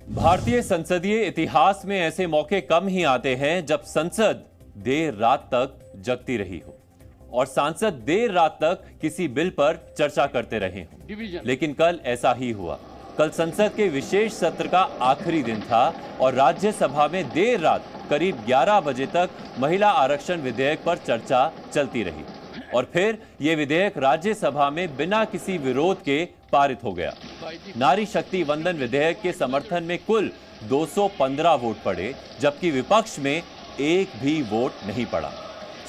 भारतीय संसदीय इतिहास में ऐसे मौके कम ही आते हैं जब संसद देर रात तक जगती रही हो और सांसद देर रात तक किसी बिल पर चर्चा करते रहे हों। लेकिन कल ऐसा ही हुआ। कल संसद के विशेष सत्र का आखिरी दिन था और राज्यसभा में देर रात करीब 11 बजे तक महिला आरक्षण विधेयक पर चर्चा चलती रही और फिर यह विधेयक राज्यसभा में बिना किसी विरोध के पारित हो गया। नारी शक्ति वंदन विधेयक के समर्थन में कुल 215 वोट पड़े, जबकि विपक्ष में एक भी वोट नहीं पड़ा।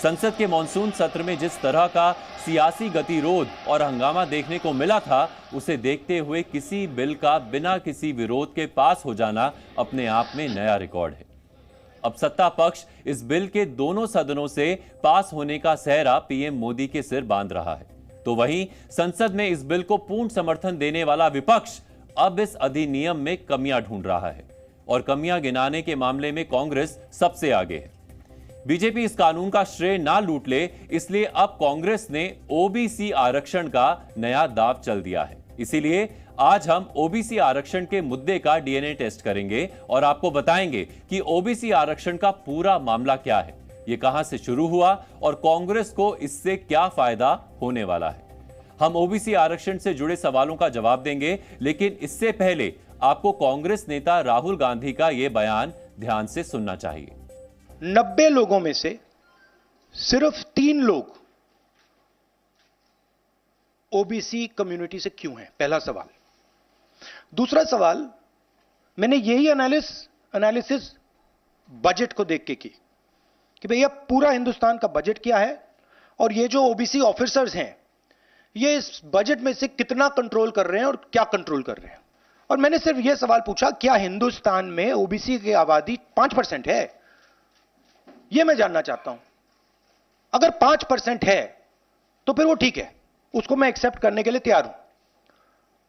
संसद के मॉनसून सत्र में जिस तरह का सियासी गतिरोध और हंगामा देखने को मिला था, उसे देखते हुए किसी बिल का बिना किसी विरोध के पास हो जाना अपने आप में नया रिकॉर्ड है। अब सत्ता पक्ष इस बिल के दोनों सदनों से पास होने का सहरा पीएम मोदी के सिर बांध रहा है, तो वहीं संसद में इस बिल को पूर्ण समर्थन देने वाला विपक्ष अब इस अधिनियम में कमियां ढूंढ रहा है और कमियां गिनाने के मामले में कांग्रेस सबसे आगे है। बीजेपी इस कानून का श्रेय ना लूट ले, इसलिए अब कांग्रेस ने ओबीसी आरक्षण का नया दांव चल दिया है। इसीलिए आज हम ओबीसी आरक्षण के मुद्दे का डीएनए टेस्ट करेंगे और आपको बताएंगे कि ओबीसी आरक्षण का पूरा मामला क्या है, ये कहां से शुरू हुआ और कांग्रेस को इससे क्या फायदा होने वाला है। हम ओबीसी आरक्षण से जुड़े सवालों का जवाब देंगे, लेकिन इससे पहले आपको कांग्रेस नेता राहुल गांधी का यह बयान ध्यान से सुनना चाहिए। 90 लोगों में से सिर्फ 3 लोग ओबीसी कम्युनिटी से क्यों हैं? पहला सवाल। दूसरा सवाल, मैंने यही एनालिसिस बजट को देख के की कि भैया पूरा हिंदुस्तान का बजट क्या है और ये जो ओबीसी ऑफिसर्स हैं ये इस बजट में से कितना कंट्रोल कर रहे हैं और क्या कंट्रोल कर रहे हैं। और मैंने सिर्फ यह सवाल पूछा, क्या हिंदुस्तान में ओबीसी की आबादी 5% है? यह मैं जानना चाहता हूं। अगर 5% है तो फिर वो ठीक है, उसको मैं एक्सेप्ट करने के लिए तैयार हूं।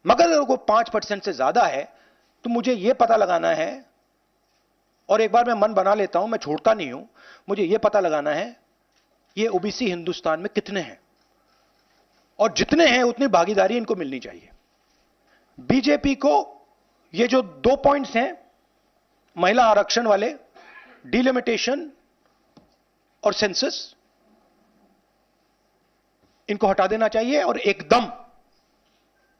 मगर अगर वो 5% से ज्यादा है तो मुझे यह पता लगाना है, और एक बार मैं मन बना लेता हूं, मैं छोड़ता नहीं हूं, मुझे यह पता लगाना है ये ओबीसी हिंदुस्तान में कितने हैं और जितने हैं उतनी भागीदारी इनको मिलनी चाहिए। बीजेपी को ये जो 2 पॉइंट्स हैं, महिला आरक्षण वाले, डिलिमिटेशन और सेंसस, इनको हटा देना चाहिए और एकदम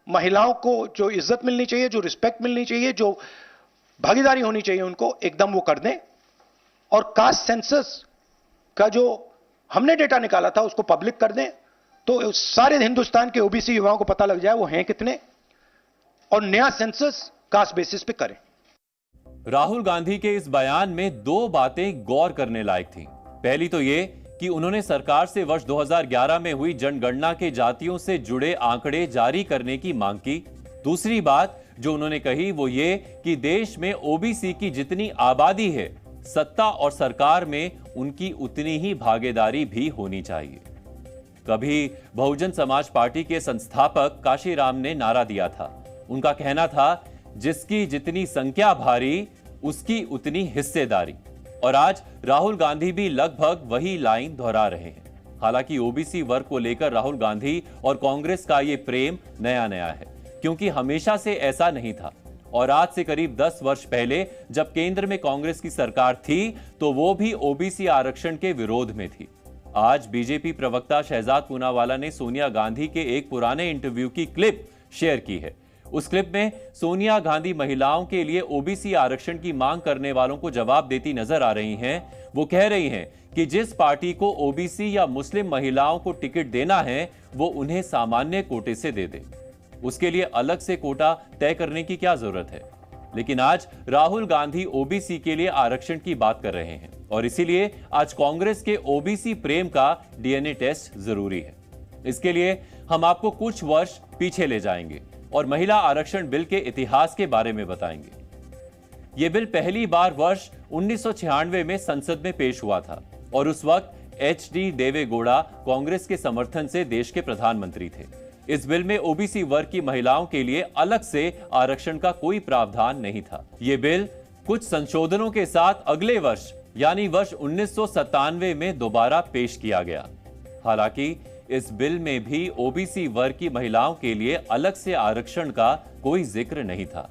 महिलाओं को जो इज्जत मिलनी चाहिए, जो रिस्पेक्ट मिलनी चाहिए, जो भागीदारी होनी चाहिए, उनको एकदम वो कर दें। और कास्ट सेंसस का जो हमने डेटा निकाला था उसको पब्लिक कर दें, तो सारे हिंदुस्तान के ओबीसी युवाओं को पता लग जाए वो हैं कितने, और नया सेंसस कास्ट बेसिस पे करें। राहुल गांधी के इस बयान में 2 बातें गौर करने लायक थीं। पहली तो ये कि उन्होंने सरकार से वर्ष 2011 में हुई जनगणना के जातियों से जुड़े आंकड़े जारी करने की मांग की। दूसरी बात जो उन्होंने कही वो ये कि देश में ओबीसी की जितनी आबादी है, सत्ता और सरकार में उनकी उतनी ही भागीदारी भी होनी चाहिए। कभी बहुजन समाज पार्टी के संस्थापक काशीराम ने नारा दिया था। उनका कहना था, जिसकी जितनी संख्या भारी उसकी उतनी हिस्सेदारी। और आज राहुल गांधी भी लगभग वही लाइन दोहरा रहे हैं। हालांकि ओबीसी वर्ग को लेकर राहुल गांधी और कांग्रेस का यह प्रेम नया है, क्योंकि हमेशा से ऐसा नहीं था। और आज से करीब 10 वर्ष पहले जब केंद्र में कांग्रेस की सरकार थी तो वो भी ओबीसी आरक्षण के विरोध में थी। आज बीजेपी प्रवक्ता शहजाद पूनावाला ने सोनिया गांधी के एक पुराने इंटरव्यू की क्लिप शेयर की है। उस क्लिप में सोनिया गांधी महिलाओं के लिए ओबीसी आरक्षण की मांग करने वालों को जवाब देती नजर आ रही हैं। वो कह रही हैं कि जिस पार्टी को ओबीसी या मुस्लिम महिलाओं को टिकट देना है वो उन्हें सामान्य कोटे से दे दे, उसके लिए अलग से कोटा तय करने की क्या जरूरत है। लेकिन आज राहुल गांधी ओबीसी के लिए आरक्षण की बात कर रहे हैं और इसीलिए आज कांग्रेस के ओबीसी प्रेम का डीएनए टेस्ट जरूरी है। इसके लिए हम आपको कुछ वर्ष पीछे ले जाएंगे और महिला आरक्षण बिल के इतिहास के बारे में बताएंगे। यह बिल पहली बार वर्ष 1996 में संसद में पेश हुआ था और उस वक्त एचडी देवेगौड़ा कांग्रेस के समर्थन से देश के प्रधानमंत्री थे। इस बिल में ओबीसी वर्ग की महिलाओं के लिए अलग से आरक्षण का कोई प्रावधान नहीं था। यह बिल कुछ संशोधनों के साथ अगले वर्ष यानी वर्ष 1997 में दोबारा पेश किया गया। हालांकि इस बिल में भी ओबीसी वर्ग की महिलाओं के लिए अलग से आरक्षण का कोई जिक्र नहीं था।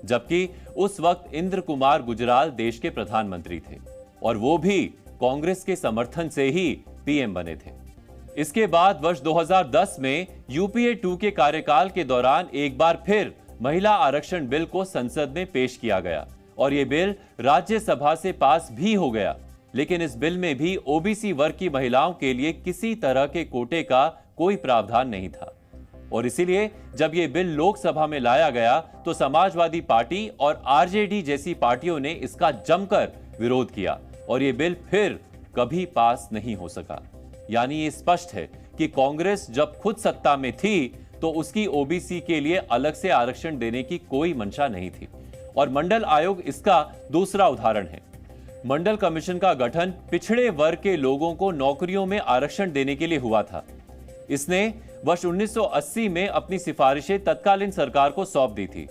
जबकि उस वक्त इंद्र कुमार गुजराल देश के प्रधानमंत्री थे और वो भी कांग्रेस के समर्थन से ही पीएम बने थे। इसके बाद वर्ष 2010 में यूपीए 2 के कार्यकाल के दौरान एक बार फिर महिला आरक्षण बिल को संसद में पेश किया गया और यह बिल राज्यसभा से पास भी हो गया। लेकिन इस बिल में भी ओबीसी वर्ग की महिलाओं के लिए किसी तरह के कोटे का कोई प्रावधान नहीं था और इसीलिए जब यह बिल लोकसभा में लाया गया तो समाजवादी पार्टी और आरजेडी जैसी पार्टियों ने इसका जमकर विरोध किया और यह बिल फिर कभी पास नहीं हो सका। यानी ये स्पष्ट है कि कांग्रेस जब खुद सत्ता में थी तो उसकी ओबीसी के लिए अलग से आरक्षण देने की कोई मंशा नहीं थी और मंडल आयोग इसका दूसरा उदाहरण है। मंडल कमीशन का गठन पिछड़े वर्ग के लोगों को नौकरियों में आरक्षण देने के लिए हुआ था। इसने वर्ष 1980 में अपनी सिफारिशें तत्कालीन सरकार को सौंप दी थी,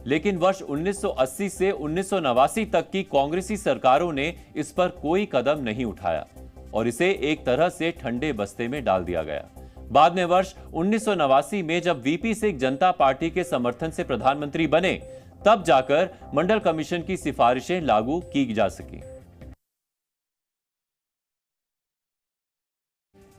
लेकिन वर्ष 1980 से 1989 तक की कांग्रेसी सरकारों ने इस पर कोई कदम नहीं उठाया और इसे एक तरह से ठंडे बस्ते में डाल दिया गया। बाद में वर्ष 1989 में जब वीपी सिंह जनता पार्टी के समर्थन से प्रधानमंत्री बने, तब जाकर मंडल कमीशन की सिफारिशें लागू की जा सकी।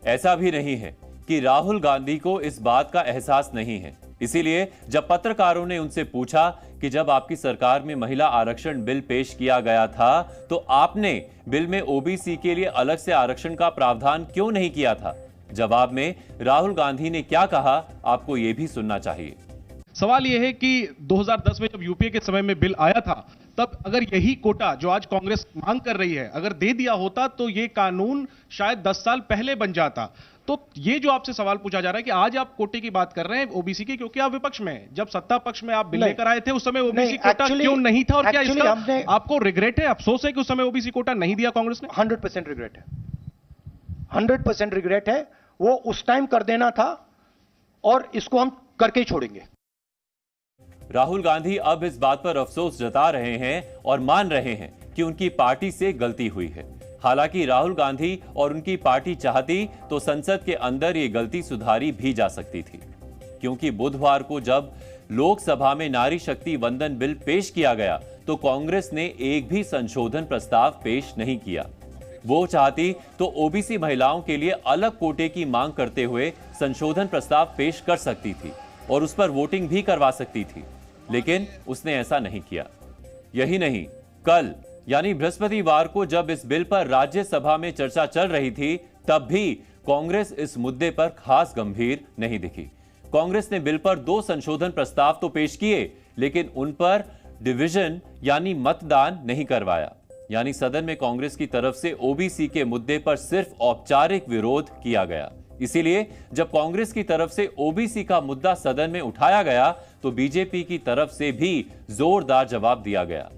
ऐसा भी नहीं है कि राहुल गांधी को इस बात का एहसास नहीं है। इसीलिए जब पत्रकारों ने उनसे पूछा कि जब आपकी सरकार में महिला आरक्षण बिल पेश किया गया था तो आपने बिल में ओबीसी के लिए अलग से आरक्षण का प्रावधान क्यों नहीं किया था, जवाब में राहुल गांधी ने क्या कहा, आपको यह भी सुनना चाहिए। सवाल यह है कि 2010 में जब यूपीए के समय में बिल आया था, तब अगर यही कोटा जो आज कांग्रेस मांग कर रही है अगर दे दिया होता तो यह कानून शायद 10 साल पहले बन जाता। तो ये जो आपसे सवाल पूछा जा रहा है कि आज आप कोटे की बात कर रहे हैं ओबीसी की, क्योंकि आप विपक्ष में हैं। जब सत्ता पक्ष में आप बिल लेकर आए थे उस समय ओबीसी कोटा क्यों नहीं था और क्या इसका आपको रिग्रेट है, अफसोस है कि उस समय ओबीसी कोटा नहीं दिया कांग्रेस ने? 100% रिग्रेट है, 100% रिग्रेट है। वो उस टाइम कर देना था और इसको हम करके ही छोड़ेंगे। राहुल गांधी अब इस बात पर अफसोस जता रहे हैं और मान रहे हैं कि उनकी पार्टी से गलती हुई है। हालांकि राहुल गांधी और उनकी पार्टी चाहती तो संसद के अंदर ये गलती सुधारी भी जा सकती थी, क्योंकि बुधवार को जब लोकसभा में नारी शक्ति वंदन बिल पेश किया गया तो कांग्रेस ने एक भी संशोधन प्रस्ताव पेश नहीं किया। वो चाहती तो ओबीसी महिलाओं के लिए अलग कोटे की मांग करते हुए संशोधन प्रस्ताव पेश कर सकती थी और उस पर वोटिंग भी करवा सकती थी, लेकिन उसने ऐसा नहीं किया। यही नहीं, कल यानी बृहस्पतिवार को जब इस बिल पर राज्यसभा में चर्चा चल रही थी, तब भी कांग्रेस इस मुद्दे पर खास गंभीर नहीं दिखी। कांग्रेस ने बिल पर 2 संशोधन प्रस्ताव तो पेश किए, लेकिन उन पर डिवीजन यानी मतदान नहीं करवाया। यानी सदन में कांग्रेस की तरफ से ओबीसी के मुद्दे पर सिर्फ औपचारिक विरोध किया गया। इसीलिए जब कांग्रेस की तरफ से ओबीसी का मुद्दा सदन में उठाया गया तो बीजेपी की तरफ से भी जोरदार जवाब दिया गया।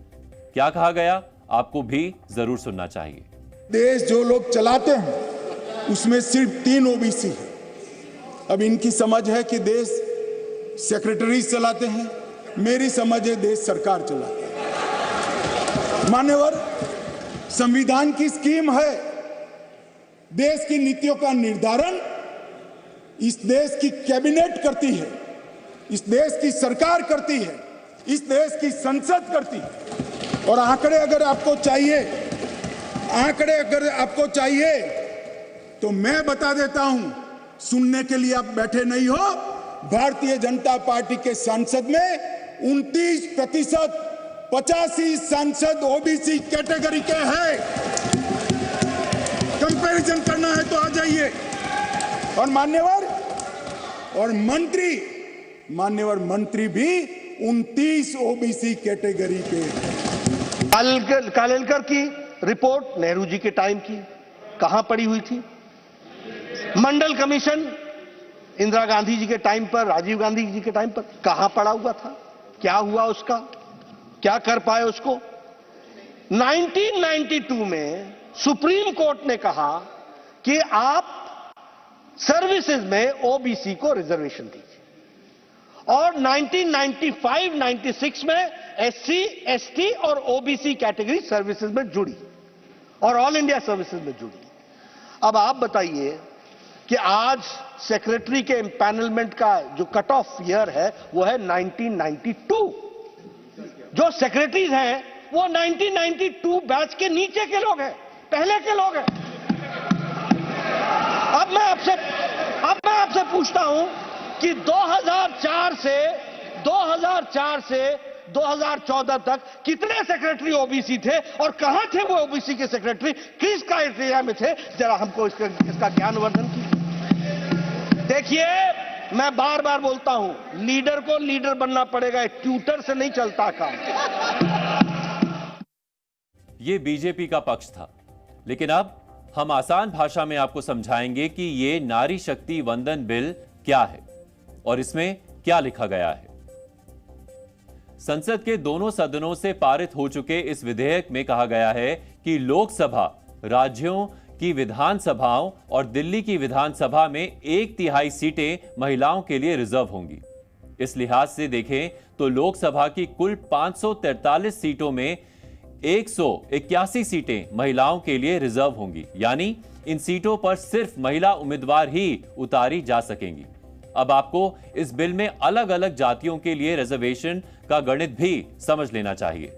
क्या कहा गया, आपको भी जरूर सुनना चाहिए। देश जो लोग चलाते हैं उसमें सिर्फ 3 ओबीसी है। अब इनकी समझ है कि देश सेक्रेटरी चलाते हैं, मेरी समझ है देश सरकार चलाते हैं। मान्यवर, संविधान की स्कीम है, देश की नीतियों का निर्धारण इस देश की कैबिनेट करती है, इस देश की सरकार करती है, इस देश की संसद करती है। और आंकड़े अगर आपको चाहिए तो मैं बता देता हूं, सुनने के लिए आप बैठे नहीं हो। भारतीय जनता पार्टी के सांसद में 29%, 85 सांसद ओबीसी कैटेगरी के हैं। कंपैरिजन करना है तो आ जाइए। और मान्यवर मंत्री भी 29 ओबीसी कैटेगरी के। कालेलकर की रिपोर्ट नेहरू जी के टाइम की कहां पड़ी हुई थी? मंडल कमीशन इंदिरा गांधी जी के टाइम पर, राजीव गांधी जी के टाइम पर कहां पड़ा हुआ था? क्या हुआ उसका? क्या कर पाए उसको? 1992 में सुप्रीम कोर्ट ने कहा कि आप सर्विसेज में ओबीसी को रिजर्वेशन दीजिए और 1995-96 में एससी, एसटी और ओबीसी कैटेगरी सर्विसेज में जुड़ी और ऑल इंडिया सर्विसेज में जुड़ी। अब आप बताइए कि आज सेक्रेटरी के एम्पैनलमेंट का जो कट ऑफ ईयर है वो है 1992। जो सेक्रेटरीज हैं वो 1992 बैच के नीचे के लोग हैं, पहले के लोग हैं। अब मैं आपसे पूछता हूं कि 2004 से 2014 तक कितने सेक्रेटरी ओबीसी थे और कहां थे वो ओबीसी के सेक्रेटरी, किस क्राइटेरिया में थे? जरा हमको इसका ज्ञानवर्धन कीजिए। देखिए, मैं बार बार बोलता हूं, लीडर को लीडर बनना पड़ेगा, ट्यूटर से नहीं चलता काम। ये बीजेपी का पक्ष था, लेकिन अब हम आसान भाषा में आपको समझाएंगे कि ये नारी शक्ति वंदन बिल क्या है और इसमें क्या लिखा गया है। संसद के दोनों सदनों से पारित हो चुके इस विधेयक में कहा गया है कि लोकसभा, राज्यों की विधानसभाओं और दिल्ली की विधानसभा में 1/3 सीटें महिलाओं के लिए रिजर्व होंगी। इस लिहाज से देखें तो लोकसभा की कुल 543 सीटों में 181 सीटें महिलाओं के लिए रिजर्व होंगी, यानी इन सीटों पर सिर्फ महिला उम्मीदवार ही उतारी जा सकेंगी। अब आपको इस बिल में अलग अलग जातियों के लिए रिजर्वेशन का गणित भी समझ लेना चाहिए।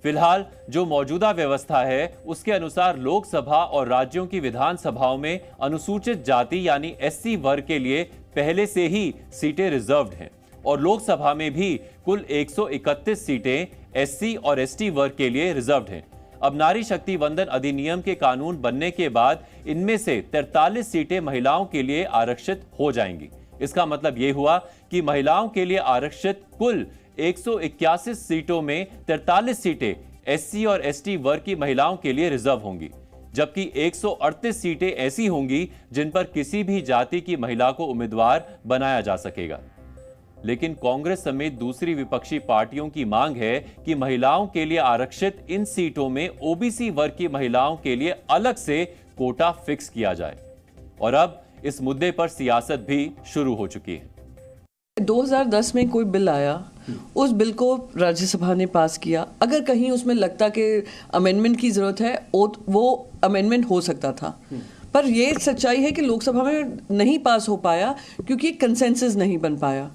फिलहाल जो मौजूदा व्यवस्था है उसके अनुसार लोकसभा और राज्यों की विधानसभाओं में अनुसूचित जाति यानी एससी वर्ग के लिए पहले से ही सीटें रिजर्व्ड हैं और लोकसभा में भी कुल 131 सीटें एससी और एसटी वर्ग के लिए रिजर्व्ड हैं। अब नारी शक्ति वंदन अधिनियम के कानून बनने के बाद इनमें से 43 सीटें महिलाओं के लिए आरक्षित हो जाएंगी। इसका मतलब यह हुआ कि महिलाओं के लिए आरक्षित कुल 181 सीटों में 43 सीटें एससी और एसटी वर्ग की महिलाओं के लिए रिजर्व होंगी, जबकि 138 सीटें ऐसी होंगी जिन पर किसी भी जाति की महिला को उम्मीदवार बनाया जा सकेगा। लेकिन कांग्रेस समेत दूसरी विपक्षी पार्टियों की मांग है कि महिलाओं के लिए आरक्षित इन सीटों में ओबीसी वर्ग की महिलाओं के लिए अलग से कोटा फिक्स किया जाए और अब इस मुद्दे पर सियासत भी शुरू हो चुकी है। 2010 में कोई बिल आया, उस बिल को राज्यसभा ने पास किया। अगर कहीं उसमें लगता कि अमेंडमेंट की जरूरत है वो अमेंडमेंट हो सकता था, पर यह सच्चाई है कि लोकसभा में नहीं पास हो पाया क्योंकि कंसेंसस नहीं बन पाया।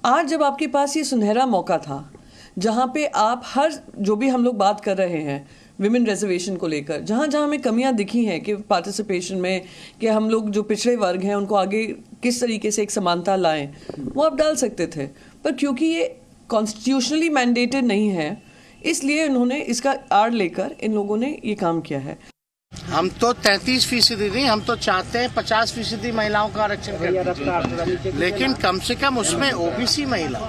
आज जब आपके पास ये सुनहरा मौका था जहाँ पे आप हर जो भी हम लोग बात कर रहे हैं विमेन रिजर्वेशन को लेकर, जहाँ जहाँ हमें कमियाँ दिखी हैं कि पार्टिसिपेशन में, कि हम लोग जो पिछड़े वर्ग हैं उनको आगे किस तरीके से एक समानता लाएं, वो आप डाल सकते थे। पर क्योंकि ये कॉन्स्टिट्यूशनली मैंडेटेड नहीं है, इसलिए उन्होंने इसका आड़ लेकर इन लोगों ने ये काम किया है। हम तो 33% नहीं, हम तो चाहते हैं 50% महिलाओं का आरक्षण कर दीजिए, लेकिन कम से कम उसमें ओबीसी महिला,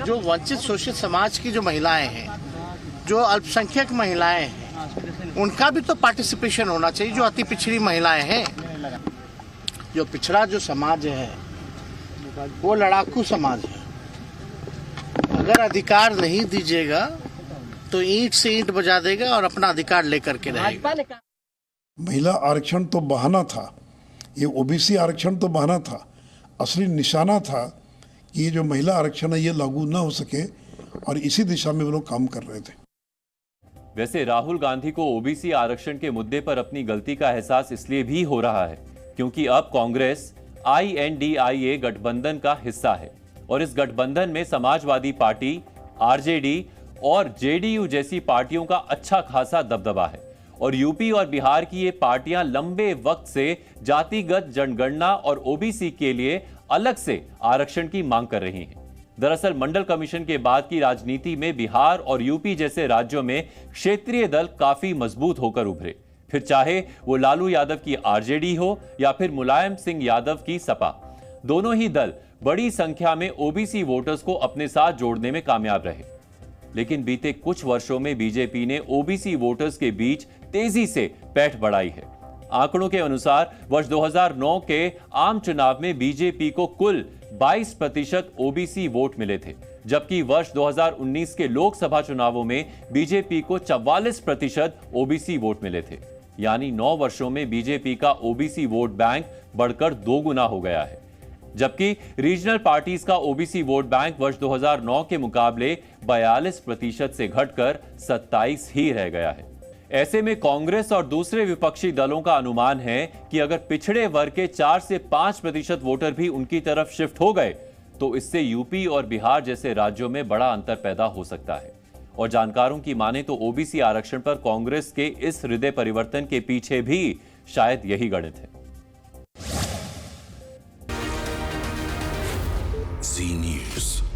जो वंचित शोषित समाज की जो महिलाएं हैं, जो अल्पसंख्यक महिलाएं हैं, उनका भी तो पार्टिसिपेशन होना चाहिए। जो अति पिछड़ी महिलाएं हैं, जो पिछड़ा जो समाज है वो लड़ाकू समाज है। अगर अधिकार नहीं दीजिएगा तो ईंट से ईंट बजा देगा और अपना अधिकार लेकर के रहेगा। महिला आरक्षण तो बहाना था, ये ओबीसी आरक्षण तो बहाना था। असली निशाना था कि ये जो महिला आरक्षण है ये लागू ना हो सके और इसी दिशा में वो लोग काम कर रहे थे। वैसे राहुल गांधी को ओबीसी आरक्षण के मुद्दे पर अपनी गलती का एहसास इसलिए भी हो रहा है क्योंकि अब कांग्रेस INDIA गठबंधन का हिस्सा है और इस गठबंधन में समाजवादी पार्टी, आरजेडी और जेडीयू जैसी पार्टियों का अच्छा खासा दबदबा है और यूपी और बिहार की ये पार्टियां लंबे वक्त से जातिगत जनगणना और ओबीसी के लिए अलग से आरक्षण की मांग कर रही हैं। दरअसल मंडल कमीशन के बाद की राजनीति में बिहार और यूपी जैसे राज्यों में क्षेत्रीय दल काफी मजबूत होकर उभरे, फिर चाहे वो लालू यादव की आरजेडी हो या फिर मुलायम सिंह यादव की सपा। दोनों ही दल बड़ी संख्या में ओबीसी वोटर्स को अपने साथ जोड़ने में कामयाब रहे। लेकिन बीते कुछ वर्षों में बीजेपी ने ओबीसी वोटर्स के बीच तेजी से पैठ बढ़ाई है। आंकड़ों के अनुसार वर्ष 2009 के आम चुनाव में बीजेपी को कुल 22% ओबीसी वोट मिले थे, जबकि वर्ष 2019 के लोकसभा चुनावों में बीजेपी को 44% ओबीसी वोट मिले थे। यानी 9 वर्षों में बीजेपी का ओबीसी वोट बैंक बढ़कर 2 गुना हो गया है, जबकि रीजनल पार्टीज का ओबीसी वोट बैंक वर्ष 2009 के मुकाबले 42% से घटकर 27 ही रह गया है। ऐसे में कांग्रेस और दूसरे विपक्षी दलों का अनुमान है कि अगर पिछड़े वर्ग के 4 से 5% वोटर भी उनकी तरफ शिफ्ट हो गए तो इससे यूपी और बिहार जैसे राज्यों में बड़ा अंतर पैदा हो सकता है। और जानकारों की माने तो ओबीसी आरक्षण पर कांग्रेस के इस हृदय परिवर्तन के पीछे भी शायद यही गणित है। Zee News.